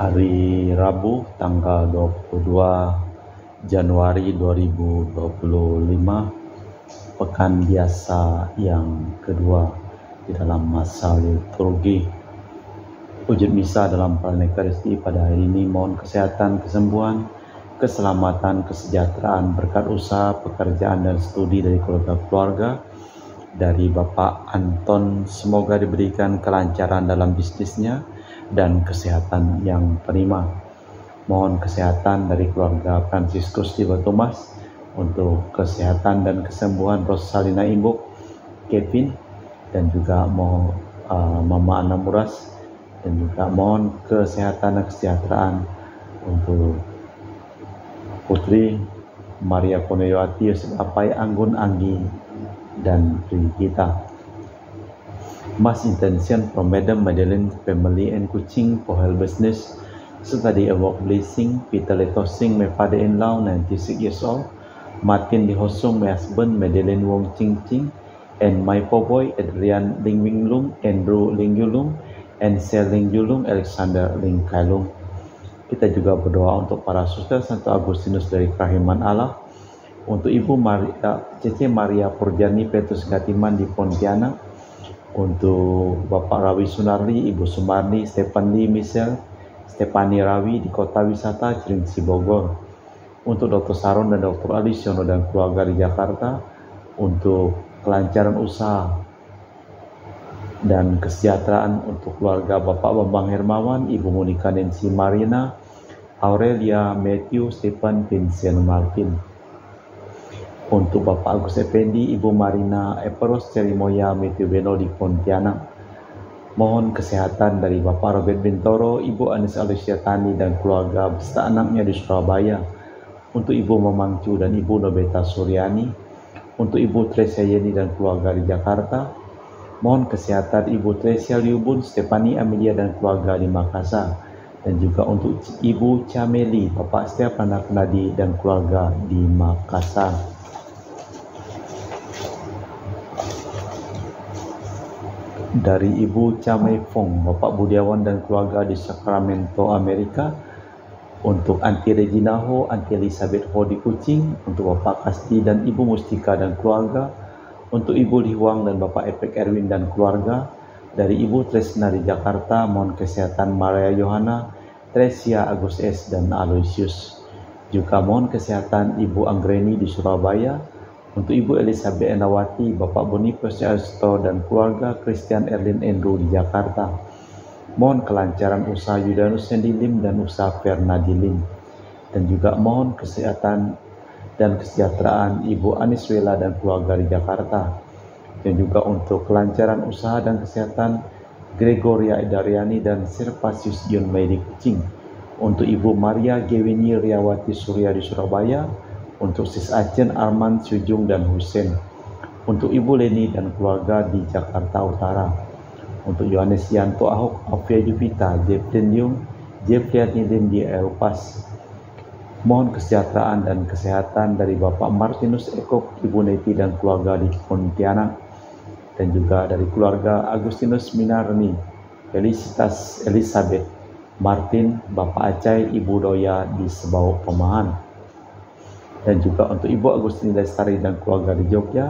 Hari Rabu tanggal 22 Januari 2025, pekan biasa yang kedua di dalam masa liturgi. Wujud misa dalam perayaan Ekaristi pada hari ini mohon kesehatan, kesembuhan, keselamatan, kesejahteraan, berkat usaha, pekerjaan dan studi dari keluarga dari Bapak Anton, semoga diberikan kelancaran dalam bisnisnya dan kesehatan yang prima. Mohon kesehatan dari keluarga Franciscus Tiba Thomas untuk kesehatan dan kesembuhan Rosalina Imbuk, Kevin, dan juga mohon Mama Ana Muras, dan juga mohon kesehatan dan kesejahteraan untuk Putri Maria Koneyowati, Yosef Apai, Anggun Anggi, dan Brigita. Mass intention from Madam Madeleine family and Kuching for her business. Study a work blessing. Peter Letosing, my father-in-law, 96 years old. Martin Lee Hosung, my husband, Madeleine Wong Ching Ching, and my poor boy Adrian Ling Wing Lung, Andrew Ling Yulung, and Sel Ling Yulung, Alexander Ling Kailung. Kita juga berdoa untuk para suster Santo Agustinus dari Kerahiman Allah, untuk Ibu Maria, Cece Maria Purjani Petrus Gatiman di Pontianak, untuk Bapak Rawi Sunarli, Ibu Sumarni, Stefani Michelle, Stefani Rawi di Kota Wisata Cilengsi Bogor, untuk Dr. Saron dan Dr. Alisiono dan keluarga di Jakarta, untuk kelancaran usaha dan kesejahteraan untuk keluarga Bapak Bambang Hermawan, Ibu Monika Nancy Marina, Aurelia, Matthew, Stephen, Vincent, Martin. Untuk Bapak Agus Effendi, Ibu Marina Eperos, Cerimoya, Matthew Beno di Pontianak. Mohon kesehatan dari Bapak Robert Bintoro, Ibu Anis Alicia Tani dan keluarga beserta anaknya di Surabaya. Untuk Ibu Mamangcu dan Ibu Nobeta Suryani. Untuk Ibu Tresia Yeni dan keluarga di Jakarta. Mohon kesehatan Ibu Tresia Liubun, Stefani Amelia dan keluarga di Makassar. Dan juga untuk Ibu Cameli, Bapak Setiap Anak Nadi dan keluarga di Makassar. Dari Ibu Camei Fong, Bapak Budiawan dan keluarga di Sacramento, Amerika. Untuk Aunty Regina Ho, Aunty Elizabeth Ho di Kuching. Untuk Bapak Kasti dan Ibu Mustika dan keluarga. Untuk Ibu Li Huang dan Bapak Epek Erwin dan keluarga. Dari Ibu Tresna di Jakarta, mohon kesehatan Maria Yohana, Tresia, Agus S, dan Aloysius. Juga mohon kesehatan Ibu Anggreni di Surabaya. Untuk Ibu Elizabeth Enawati, Bapak Boniface Asto dan keluarga, Christian Erlin Andrew di Jakarta. Mohon kelancaran usaha Yudanus Sendilim dan usaha Fernadi Lim. Dan juga mohon kesehatan dan kesejahteraan Ibu Aniswela dan keluarga di Jakarta. Dan juga untuk kelancaran usaha dan kesehatan Gregoria Idariani dan Servasius Yun Mei di Kuching. Untuk Ibu Maria Gewini Riawati Surya di Surabaya. Untuk Sis Acen, Arman, Sujung, dan Hussein. Untuk Ibu Leni dan keluarga di Jakarta Utara. Untuk Yohanes Yanto Ahok, Afia Jupita, Jeffrey Yung, Jeffrey Nidin di Eropas. Mohon kesejahteraan dan kesehatan dari Bapak Martinus Eko, Ibu Neti dan keluarga di Pontianak. Dan juga dari keluarga Agustinus Minarni, Felicitas Elizabeth, Martin, Bapak Acai, Ibu Doya di Sebau Pemahan. Dan juga untuk Ibu Agustini Lestari dan keluarga di Jogja.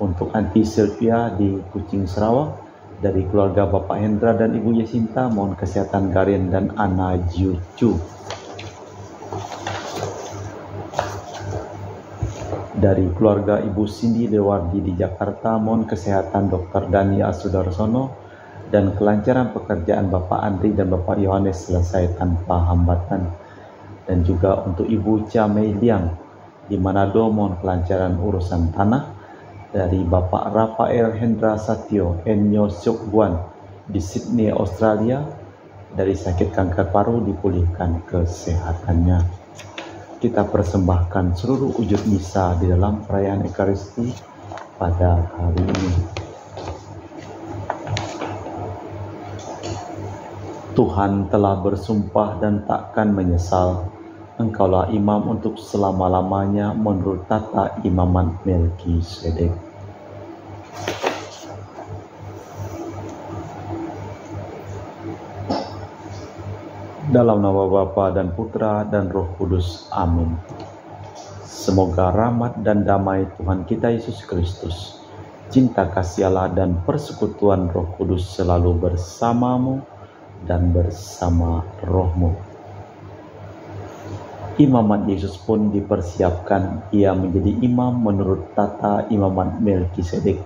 Untuk Aunty Sylvia di Kuching, Sarawak. Dari keluarga Bapak Hendra dan Ibu Yasinta, mohon kesehatan Garin dan Ana Jucu. Dari keluarga Ibu Cindy Dewardi di Jakarta, mohon kesehatan Dr. Dania Sudarsono dan kelancaran pekerjaan Bapak Andri dan Bapak Yohanes selesai tanpa hambatan. Dan juga untuk Ibu Cha Mei Liang di Manado, mohon kelancaran urusan tanah. Dari Bapak Rafael Hendra Satyo Enyo Syuk Guan di Sydney, Australia. Dari sakit kanker paru dipulihkan kesehatannya. Kita persembahkan seluruh wujud misa di dalam perayaan Ekaristi pada hari ini. Tuhan telah bersumpah dan takkan menyesal. Engkaulah imam untuk selama-lamanya menurut tata imaman Melkisedek. Dalam nama Bapa dan Putra dan Roh Kudus. Amin. Semoga rahmat dan damai Tuhan kita Yesus Kristus, cinta kasih Allah dan persekutuan Roh Kudus selalu bersamamu dan bersama rohmu. Imamat Yesus pun dipersiapkan, ia menjadi imam menurut tata imamat Melkisedek,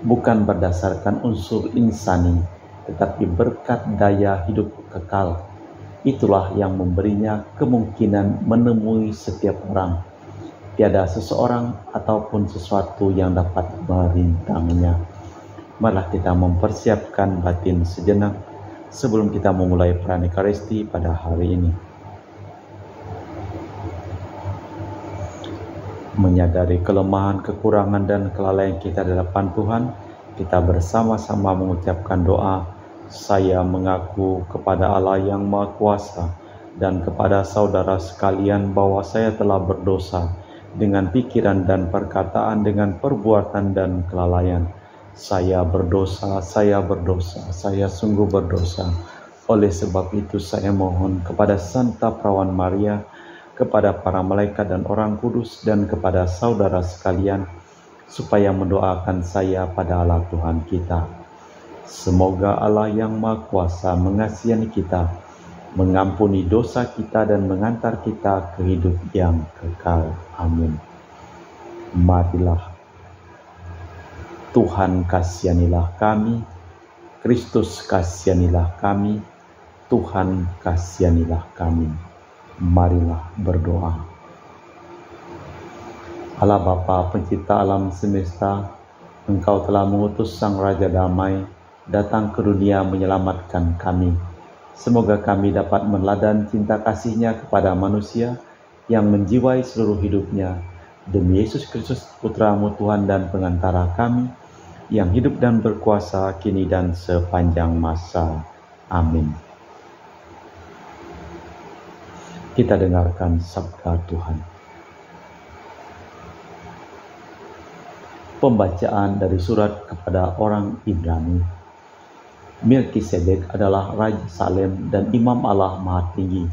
bukan berdasarkan unsur insani, tetapi berkat daya hidup kekal. Itulah yang memberinya kemungkinan menemui setiap orang. Tiada seseorang ataupun sesuatu yang dapat merintangnya. Marilah kita mempersiapkan batin sejenak sebelum kita memulai perayaan Ekaristi pada hari ini. Menyadari kelemahan, kekurangan, dan kelalaian kita di hadapan Tuhan, kita bersama-sama mengucapkan doa. Saya mengaku kepada Allah yang Maha Kuasa dan kepada saudara sekalian bahwa saya telah berdosa dengan pikiran dan perkataan, dengan perbuatan dan kelalaian. Saya berdosa, saya sungguh berdosa. Oleh sebab itu saya mohon kepada Santa Perawan Maria, kepada para malaikat dan orang kudus, dan kepada saudara sekalian, supaya mendoakan saya pada Allah Tuhan kita. Semoga Allah yang Maha Kuasa mengasihani kita, mengampuni dosa kita, dan mengantar kita ke hidup yang kekal. Amin. Marilah. Tuhan kasihanilah kami, Kristus kasihanilah kami, Tuhan kasihanilah kami. Marilah berdoa. Allah Bapa pencipta alam semesta, Engkau telah mengutus Sang Raja Damai datang ke dunia menyelamatkan kami. Semoga kami dapat meneladani cinta kasih-Nya kepada manusia yang menjiwai seluruh hidupnya. Demi Yesus Kristus, Putra-Mu Tuhan dan pengantara kami, yang hidup dan berkuasa kini dan sepanjang masa. Amin. Kita dengarkan sabda Tuhan. Pembacaan dari surat kepada orang Ibrani. Melkisedek adalah Raja Salem dan Imam Allah Maha Tinggi.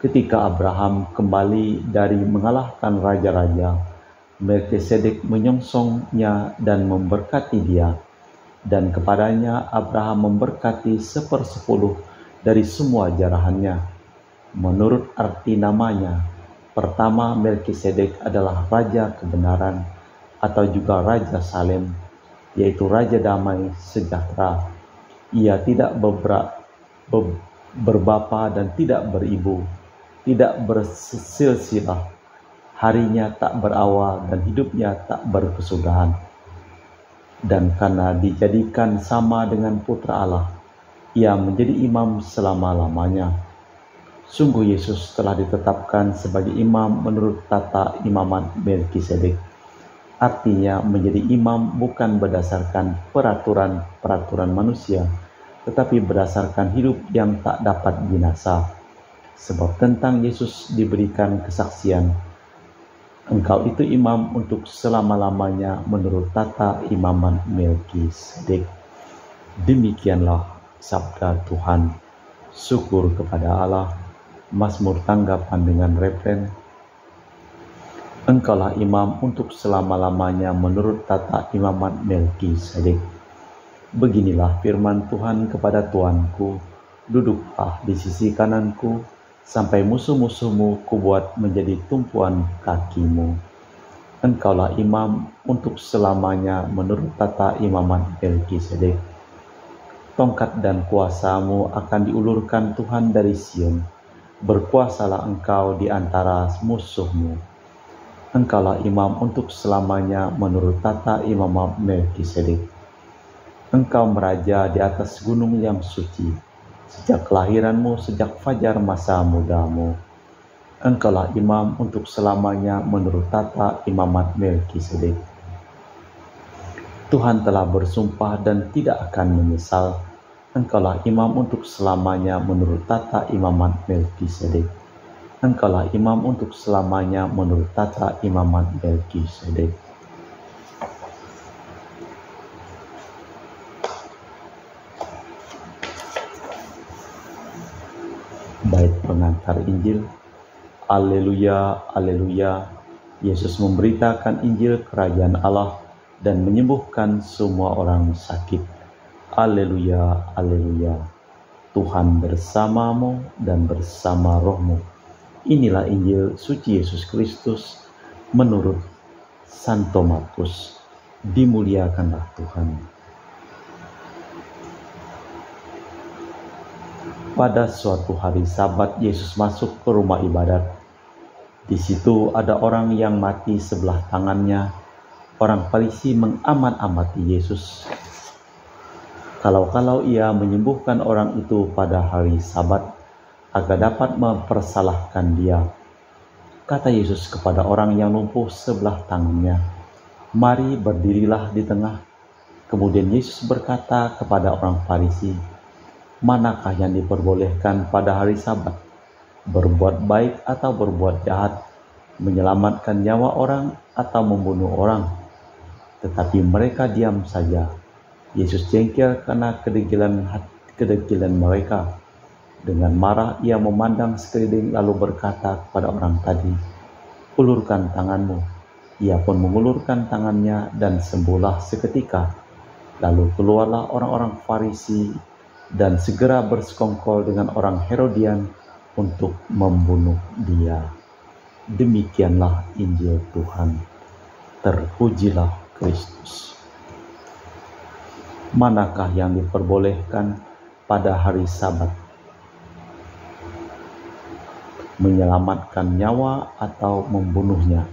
Ketika Abraham kembali dari mengalahkan raja-raja, Melkisedek menyongsongnya dan memberkati dia, dan kepadanya Abraham memberkati 1/10 dari semua jarahannya. Menurut arti namanya, pertama Melkisedek adalah Raja Kebenaran atau juga Raja Salem, yaitu Raja Damai Sejahtera. Ia tidak berbapa dan tidak beribu, tidak bersilsilah, harinya tak berawal dan hidupnya tak berkesudahan. Dan karena dijadikan sama dengan Putra Allah, ia menjadi imam selama-lamanya. Sungguh Yesus telah ditetapkan sebagai imam menurut tata imamat Melkisedek. Artinya menjadi imam bukan berdasarkan peraturan manusia, tetapi berdasarkan hidup yang tak dapat binasa. Sebab tentang Yesus diberikan kesaksian, Engkau itu imam untuk selama-lamanya menurut tata imamat Melkisedek. Demikianlah sabda Tuhan. Syukur kepada Allah. Mazmur tanggapan dengan refren. Engkaulah imam untuk selama-lamanya menurut tata imamat Melkisedek. Beginilah firman Tuhan kepada Tuanku, duduklah di sisi kananku, sampai musuh-musuhmu kubuat menjadi tumpuan kakimu. Engkaulah imam untuk selamanya menurut tata imamat Melkisedek. Tongkat dan kuasamu akan diulurkan Tuhan dari Sion. Berkuasalah engkau di antara musuhmu. Engkaulah imam untuk selamanya menurut tata imamat Melkisedek. Engkau meraja di atas gunung yang suci, sejak kelahiranmu, sejak fajar masa mudamu. Engkaulah imam untuk selamanya menurut tata imamat Melkisedek. Tuhan telah bersumpah dan tidak akan menyesal. Engkaulah imam untuk selamanya menurut tata imamat Melkisedek. Engkaulah imam untuk selamanya menurut tata imamat Melkisedek. Bait pengantar Injil. Haleluya, haleluya. Yesus memberitakan Injil kerajaan Allah dan menyembuhkan semua orang sakit. Haleluya, haleluya. Tuhan bersamamu dan bersama rohmu. Inilah Injil suci Yesus Kristus menurut Santo Markus. Dimuliakanlah Tuhan. Pada suatu hari Sabat, Yesus masuk ke rumah ibadat. Di situ ada orang yang mati sebelah tangannya. Orang Farisi mengamat-amati Yesus. Kalau ia menyembuhkan orang itu pada hari Sabat, agar dapat mempersalahkan dia. Kata Yesus kepada orang yang lumpuh sebelah tangannya, "Mari berdirilah di tengah." Kemudian Yesus berkata kepada orang Farisi, "Manakah yang diperbolehkan pada hari Sabat? Berbuat baik atau berbuat jahat? Menyelamatkan nyawa orang atau membunuh orang?" Tetapi mereka diam saja. Yesus jengkel karena kedegilan mereka. Dengan marah ia memandang sekeliling lalu berkata kepada orang tadi, "Ulurkan tanganmu." Ia pun mengulurkan tangannya dan sembuhlah seketika. Lalu keluarlah orang-orang Farisi dan segera bersekongkol dengan orang Herodian untuk membunuh dia. Demikianlah Injil Tuhan. Terpujilah Kristus. Manakah yang diperbolehkan pada hari Sabat? Menyelamatkan nyawa atau membunuhnya?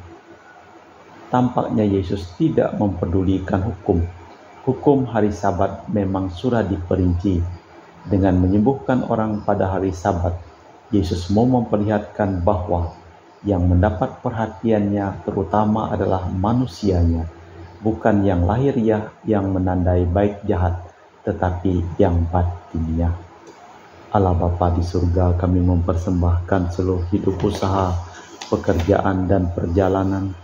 Tampaknya Yesus tidak mempedulikan hukum. Hukum hari Sabat memang sudah diperinci. Dengan menyembuhkan orang pada hari Sabat, Yesus mau memperlihatkan bahwa yang mendapat perhatiannya terutama adalah manusianya, bukan yang lahiriah yang menandai baik jahat, tetapi yang batinnya. Allah Bapa di surga, kami mempersembahkan seluruh hidup usaha, pekerjaan dan perjalanan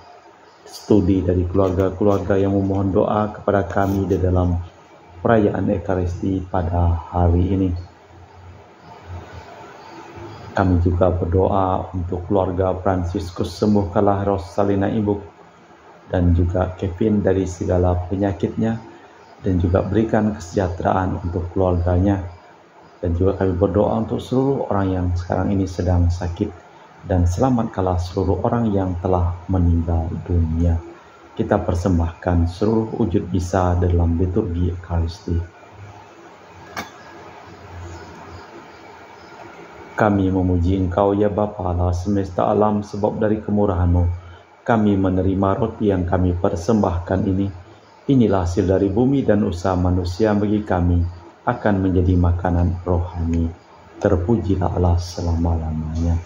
studi dari keluarga-keluarga yang memohon doa kepada kami di dalam perayaan Ekaristi pada hari ini. Kami juga berdoa untuk keluarga Fransiskus, sembuhkanlah Rosalina Ibu dan juga Kevin dari segala penyakitnya, dan juga berikan kesejahteraan untuk keluarganya. Dan juga kami berdoa untuk seluruh orang yang sekarang ini sedang sakit, dan selamatkanlah seluruh orang yang telah meninggal dunia. Kita persembahkan seluruh wujud bisa dalam liturgi Ekaristi. Kami memuji Engkau ya Bapa Allah semesta alam, sebab dari kemurahan-Mu kami menerima roti yang kami persembahkan ini. Inilah hasil dari bumi dan usaha manusia bagi kami, akan menjadi makanan rohani. Terpujilah Allah selama-lamanya.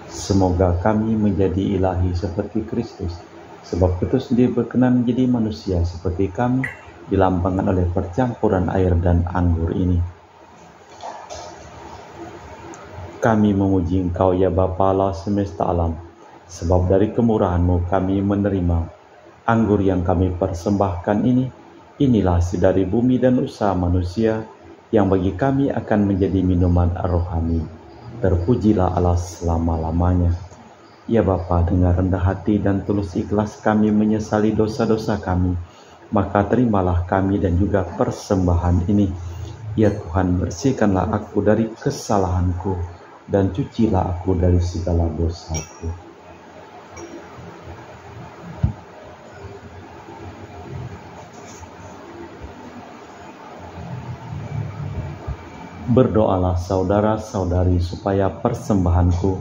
Semoga kami menjadi ilahi seperti Kristus, sebab Kristus sendiri berkenan menjadi manusia seperti kami, dilambangkan oleh percampuran air dan anggur ini. Kami memuji Engkau ya Bapa Allah semesta alam, sebab dari kemurahan-Mu kami menerima anggur yang kami persembahkan ini. Inilah hasil dari bumi dan usaha manusia, yang bagi kami akan menjadi minuman rohani. Terpujilah Allah selama-lamanya. Ya Bapa, dengan rendah hati dan tulus ikhlas kami menyesali dosa-dosa kami, maka terimalah kami dan juga persembahan ini. Ya Tuhan, bersihkanlah aku dari kesalahanku, dan cucilah aku dari segala dosaku. Berdoalah saudara-saudari supaya persembahanku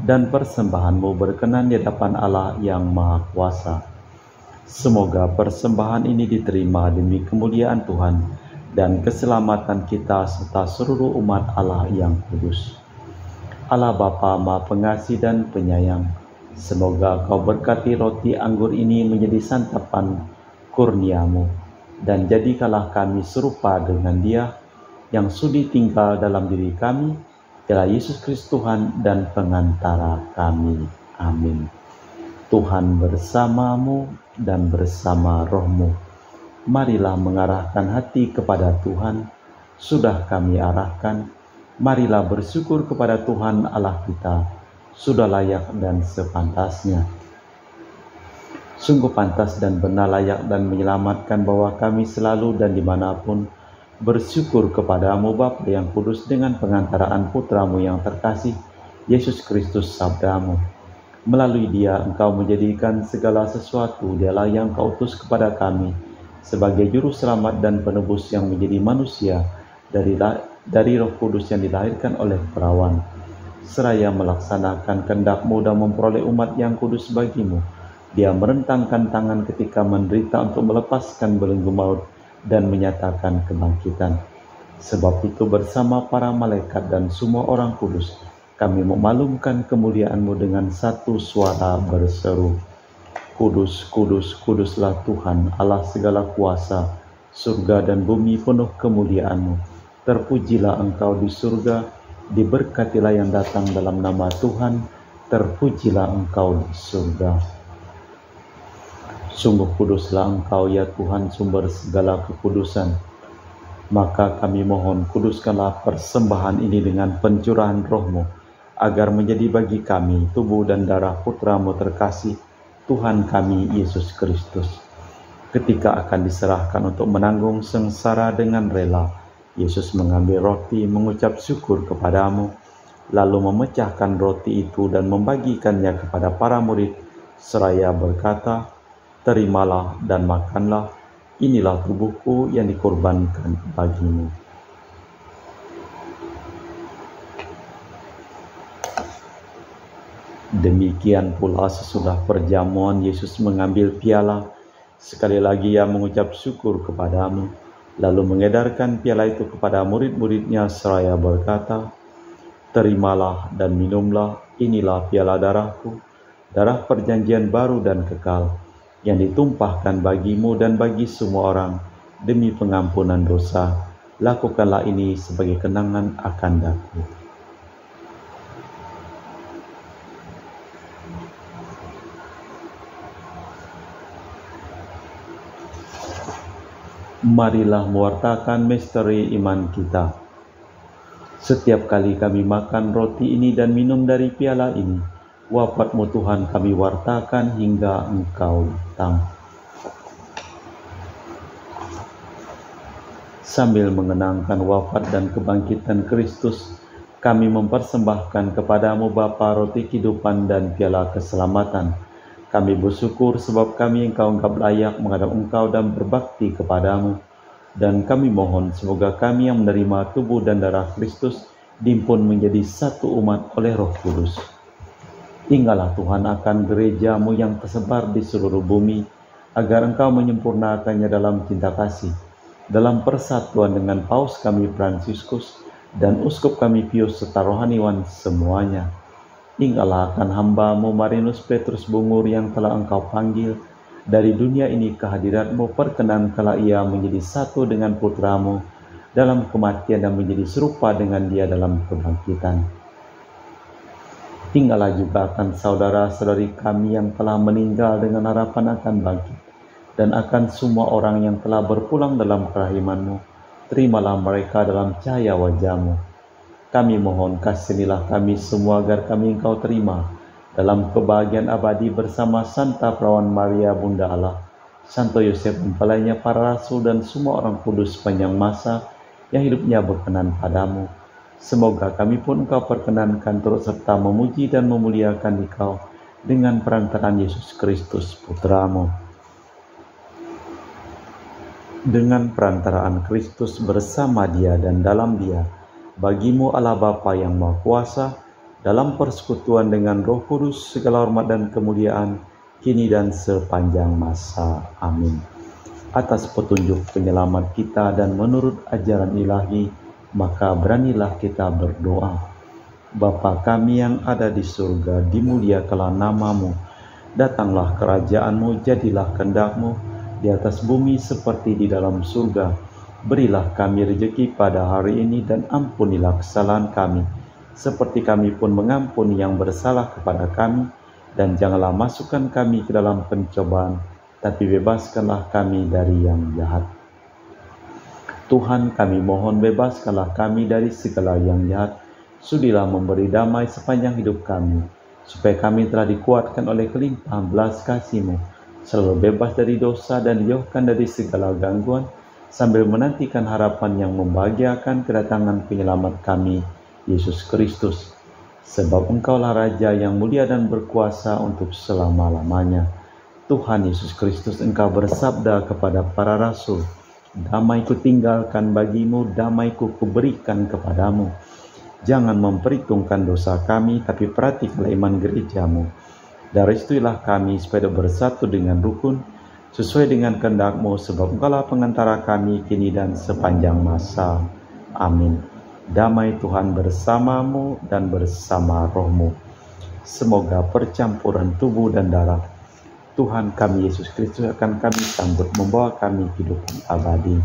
dan persembahanmu berkenan di hadapan Allah yang Maha Kuasa. Semoga persembahan ini diterima demi kemuliaan Tuhan dan keselamatan kita serta seluruh umat Allah yang kudus. Allah Bapa Maha Pengasih dan Penyayang, semoga Kau berkati roti anggur ini menjadi santapan kurnia-Mu, dan jadikanlah kami serupa dengan Dia yang sudi tinggal dalam diri kami, ialah Yesus Kristus Tuhan dan pengantara kami. Amin. Tuhan bersamamu dan bersama rohmu. Marilah mengarahkan hati kepada Tuhan. Sudah kami arahkan. Marilah bersyukur kepada Tuhan Allah kita. Sudah layak dan sepantasnya. Sungguh pantas dan benar, layak dan menyelamatkan bahwa kami selalu dan dimanapun bersyukur kepadamu Bapa yang kudus dengan pengantaraan Putramu yang terkasih, Yesus Kristus sabdamu. Melalui dia engkau menjadikan segala sesuatu. Dialah yang kau utus kepada kami sebagai juru selamat dan penebus yang menjadi manusia dari Roh Kudus yang dilahirkan oleh perawan, seraya melaksanakan kehendak-Mu dan memperoleh umat yang kudus bagimu. Dia merentangkan tangan ketika menderita untuk melepaskan belenggu maut dan menyatakan kebangkitan. Sebab itu bersama para malaikat dan semua orang kudus, kami memaklumkan kemuliaan-Mu dengan satu suara berseru, Kudus, kudus, kuduslah Tuhan Allah segala kuasa, surga dan bumi penuh kemuliaan-Mu. Terpujilah Engkau di surga, diberkatilah yang datang dalam nama Tuhan, terpujilah Engkau di surga. Sungguh kuduslah Engkau ya Tuhan, sumber segala kekudusan. Maka kami mohon, kuduskanlah persembahan ini dengan pencurahan Roh-Mu, agar menjadi bagi kami tubuh dan darah Putra-Mu terkasih, Tuhan kami Yesus Kristus. Ketika akan diserahkan untuk menanggung sengsara dengan rela, Yesus mengambil roti, mengucap syukur kepadamu, lalu memecahkan roti itu dan membagikannya kepada para murid, seraya berkata, Terimalah dan makanlah, inilah tubuhku yang dikorbankan bagimu. Demikian pula sesudah perjamuan Yesus mengambil piala, sekali lagi ia mengucap syukur kepadamu, lalu mengedarkan piala itu kepada murid-muridnya seraya berkata, Terimalah dan minumlah, inilah piala darahku, darah perjanjian baru dan kekal, yang ditumpahkan bagimu dan bagi semua orang demi pengampunan dosa. Lakukanlah ini sebagai kenangan akan Aku. Marilah mewartakan misteri iman kita. Setiap kali kami makan roti ini dan minum dari piala ini, wafat-Mu Tuhan kami wartakan hingga Engkau datang. Sambil mengenangkan wafat dan kebangkitan Kristus, kami mempersembahkan kepadamu Bapa roti kehidupan dan piala keselamatan. Kami bersyukur sebab kami Engkau anggap layak menghadap Engkau dan berbakti kepadamu. Dan kami mohon semoga kami yang menerima tubuh dan darah Kristus dihimpun menjadi satu umat oleh Roh Kudus. Tinggallah Tuhan akan gereja-Mu yang tersebar di seluruh bumi, agar Engkau menyempurnakannya dalam cinta kasih, dalam persatuan dengan Paus kami Fransiskus dan Uskup kami Pius serta rohaniwan semuanya. Tinggallah akan hamba-Mu Marinus Petrus Bungur yang telah Engkau panggil dari dunia ini ke hadirat-Mu, perkenankanlah ia menjadi satu dengan Putra-Mu dalam kematian dan menjadi serupa dengan Dia dalam kebangkitan. Tinggallah juga akan saudara-saudari kami yang telah meninggal dengan harapan akan bangkit, dan akan semua orang yang telah berpulang dalam kerahiman-Mu. Terimalah mereka dalam cahaya wajah-Mu. Kami mohon kasihanilah kami semua agar kami Engkau terima dalam kebahagiaan abadi bersama Santa Perawan Maria Bunda Allah, Santo Yosef mempelainya para rasul dan semua orang kudus sepanjang masa yang hidupnya berkenan padamu. Semoga kami pun Engkau perkenankan turut serta memuji dan memuliakan Engkau dengan perantaraan Yesus Kristus Putra-Mu. Dengan perantaraan Kristus bersama Dia dan dalam Dia, bagi-Mu Allah Bapa yang Maha Kuasa, dalam persekutuan dengan Roh Kudus, segala hormat dan kemuliaan, kini dan sepanjang masa. Amin. Atas petunjuk penyelamat kita dan menurut ajaran ilahi, maka beranilah kita berdoa. Bapa kami yang ada di surga, dimuliakanlah nama-Mu. Datanglah kerajaan-Mu, jadilah kehendak-Mu di atas bumi seperti di dalam surga. Berilah kami rezeki pada hari ini dan ampunilah kesalahan kami, seperti kami pun mengampuni yang bersalah kepada kami. dan janganlah masukkan kami ke dalam pencobaan, tapi bebaskanlah kami dari yang jahat. Tuhan, kami mohon bebaskanlah kami dari segala yang jahat. Sudilah memberi damai sepanjang hidup kami, supaya kami telah dikuatkan oleh kelimpahan belas kasih-Mu, selalu bebas dari dosa dan dijauhkan dari segala gangguan, sambil menantikan harapan yang membahagiakan kedatangan penyelamat kami, Yesus Kristus. Sebab Engkaulah Raja yang mulia dan berkuasa untuk selama-lamanya. Tuhan Yesus Kristus, Engkau bersabda kepada para rasul, "Damai ku tinggalkan bagimu, damai ku kuberikan kepadamu. Jangan memperhitungkan dosa kami, tapi perhatikanlah iman gerejamu. Dan restuilah kami supaya bersatu dengan rukun, sesuai dengan kehendak-Mu, sebab Engkaulah pengantara kami kini dan sepanjang masa. Amin. Damai Tuhan bersamamu dan bersama rohmu. Semoga percampuran tubuh dan darah Tuhan kami Yesus Kristus akan kami sambut, membawa kami kehidupan abadi.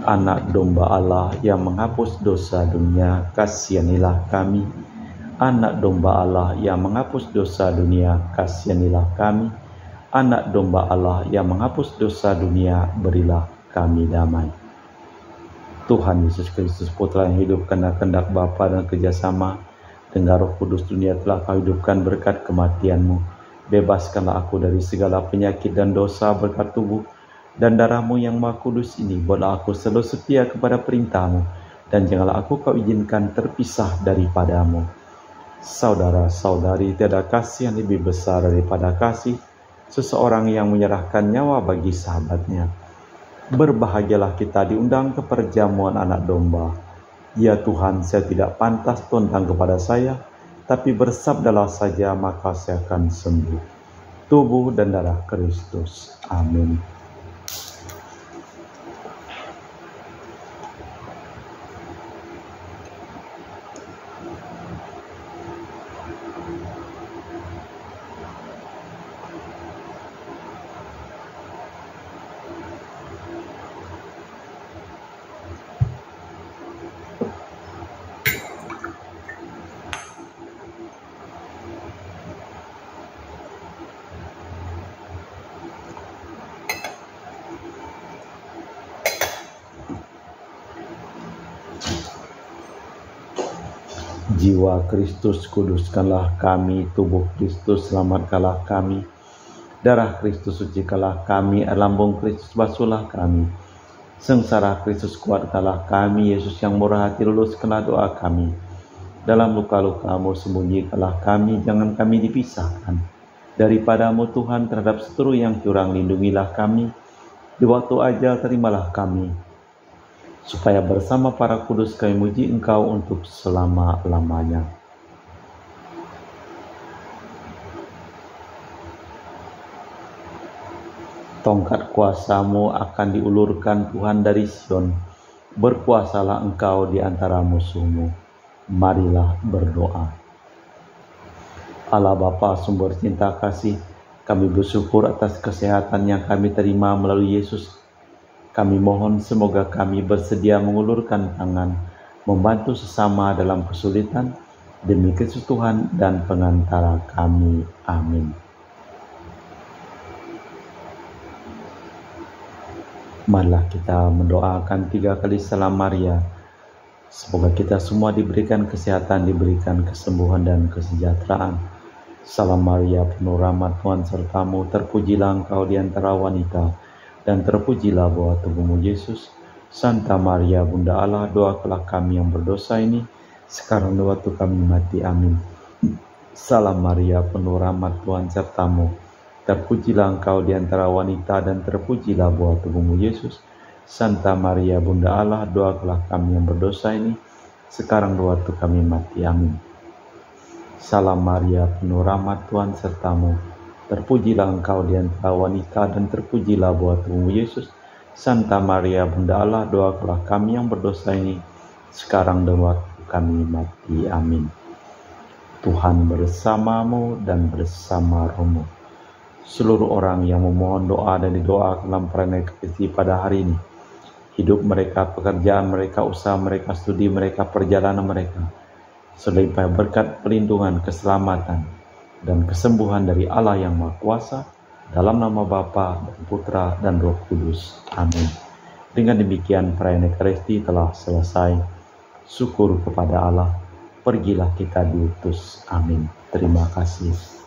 Anak domba Allah yang menghapus dosa dunia, kasihanilah kami. Anak domba Allah yang menghapus dosa dunia, kasihanilah kami. Anak domba Allah yang menghapus dosa dunia, berilah kami damai. Tuhan Yesus Kristus, Putra yang hidup karena kehendak Bapa dan kerjasama dengan Roh Kudus, dunia telah Kau hidupkan berkat kematian-Mu. Bebaskanlah aku dari segala penyakit dan dosa berkat tubuh dan darah-Mu yang Maha Kudus ini. Buatlah aku selalu setia kepada perintah-Mu, dan janganlah aku Kau izinkan terpisah daripadamu. Saudara-saudari, tiada kasih yang lebih besar daripada kasih seseorang yang menyerahkan nyawa bagi sahabatnya. Berbahagialah kita diundang ke perjamuan anak domba. Ya Tuhan, saya tidak pantas tundang kepada saya, tapi bersabdalah saja maka saya akan sembuh. Tubuh dan darah Kristus. Amin. Jiwa Kristus, kuduskanlah kami. Tubuh Kristus, selamatkanlah kami. Darah Kristus, sucikanlah kami. Air lambung Kristus, basuhlah kami. Sengsara Kristus, kuatkanlah kami. Yesus yang murah hati, luluskanlah doa kami. Dalam luka-luka-Mu, sembunyikanlah kami. Jangan kami dipisahkan daripada-Mu Tuhan. Terhadap seteru yang curang, lindungilah kami. Di waktu ajal, terimalah kami, supaya bersama para kudus kami muji Engkau untuk selama-lamanya. Tongkat kuasa-Mu akan diulurkan Tuhan dari Sion. Berkuasalah Engkau di antara musuh-Mu. Marilah berdoa. Allah Bapa, sumber cinta kasih, kami bersyukur atas kesehatan yang kami terima melalui Yesus. Kami mohon semoga kami bersedia mengulurkan tangan, membantu sesama dalam kesulitan, demi Kristus Tuhan dan pengantara kami. Amin. Marilah kita mendoakan 3 kali salam Maria. Semoga kita semua diberikan kesehatan, diberikan kesembuhan dan kesejahteraan. Salam Maria, penuh rahmat, Tuhan sertamu, terpujilah Engkau di antara wanita, dan terpujilah buah tubuh-Mu Yesus. Santa Maria, Bunda Allah, doakanlah kami yang berdosa ini, sekarang dan waktu kami mati. Amin. Salam Maria, penuh rahmat, Tuhan sertamu, terpujilah Engkau di antara wanita, dan terpujilah buah tubuh-Mu Yesus. Santa Maria, Bunda Allah, doakanlah kami yang berdosa ini, sekarang dan waktu kami mati. Amin. Salam Maria, penuh rahmat, Tuhan sertamu, terpujilah Engkau di antara wanita, dan terpujilah buah tubuh-Mu Yesus. Santa Maria, Bunda Allah, doakanlah kami yang berdosa ini, sekarang dan waktu kami mati. Amin. Tuhan bersamamu dan bersama rohmu. Seluruh orang yang memohon doa dan didoakan dalam perayaan Ekaristi pada hari ini, hidup mereka, pekerjaan mereka, usaha mereka, studi mereka, perjalanan mereka, selimpah berkat perlindungan, keselamatan, dan kesembuhan dari Allah yang Maha Kuasa, dalam nama Bapa dan Putra dan Roh Kudus. Amin. Dengan demikian perayaan Ekaristi telah selesai. Syukur kepada Allah. Pergilah kita diutus. Amin. Terima kasih.